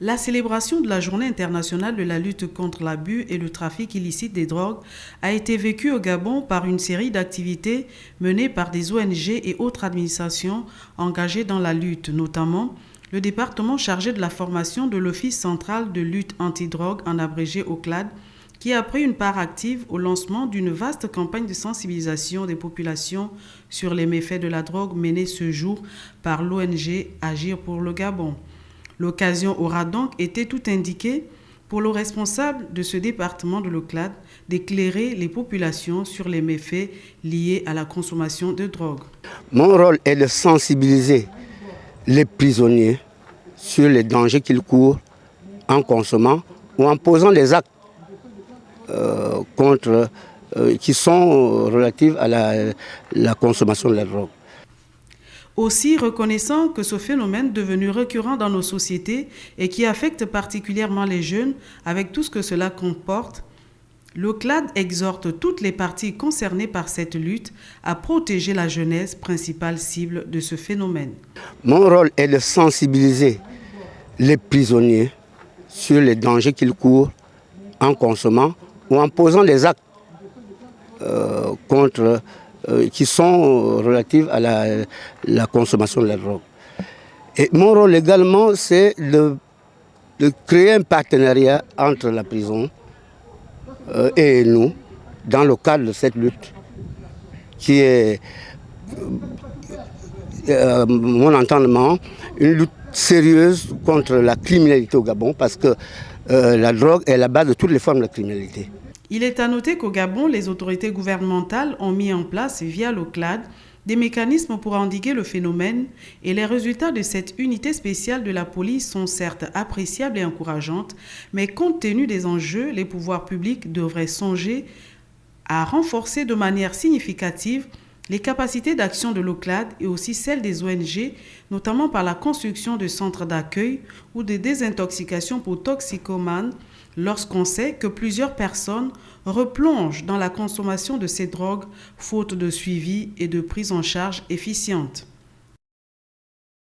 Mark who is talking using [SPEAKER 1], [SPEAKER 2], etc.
[SPEAKER 1] La célébration de la Journée internationale de la lutte contre l'abus et le trafic illicite des drogues a été vécue au Gabon par une série d'activités menées par des ONG et autres administrations engagées dans la lutte, notamment le département chargé de la formation de l'Office central de lutte antidrogue, en abrégé OCLAD, qui a pris une part active au lancement d'une vaste campagne de sensibilisation des populations sur les méfaits de la drogue menée ce jour par l'ONG Agir pour le Gabon. L'occasion aura donc été tout indiquée pour le responsable de ce département de l'OCLAD d'éclairer les populations sur les méfaits liés à la consommation de drogue.
[SPEAKER 2] Mon rôle est de sensibiliser les prisonniers sur les dangers qu'ils courent en consommant ou en posant des actes qui sont relatifs à la consommation de la drogue.
[SPEAKER 1] Aussi reconnaissant que ce phénomène devenu récurrent dans nos sociétés et qui affecte particulièrement les jeunes avec tout ce que cela comporte, l'OCLAD exhorte toutes les parties concernées par cette lutte à protéger la jeunesse, principale cible de ce phénomène.
[SPEAKER 2] Mon rôle est de sensibiliser les prisonniers sur les dangers qu'ils courent en consommant ou en posant des actes qui sont relatifs à la consommation de la drogue. Et mon rôle également, c'est de créer un partenariat entre la prison et nous, dans le cadre de cette lutte, qui est, mon entendement, une lutte sérieuse contre la criminalité au Gabon, parce que la drogue est la base de toutes les formes de criminalité.
[SPEAKER 1] Il est à noter qu'au Gabon, les autorités gouvernementales ont mis en place, via l'OCLAD, des mécanismes pour endiguer le phénomène et les résultats de cette unité spéciale de la police sont certes appréciables et encourageantes, mais compte tenu des enjeux, les pouvoirs publics devraient songer à renforcer de manière significative les capacités d'action de l'OCLAD et aussi celles des ONG, notamment par la construction de centres d'accueil ou de désintoxication pour toxicomanes, lorsqu'on sait que plusieurs personnes replongent dans la consommation de ces drogues faute de suivi et de prise en charge efficiente.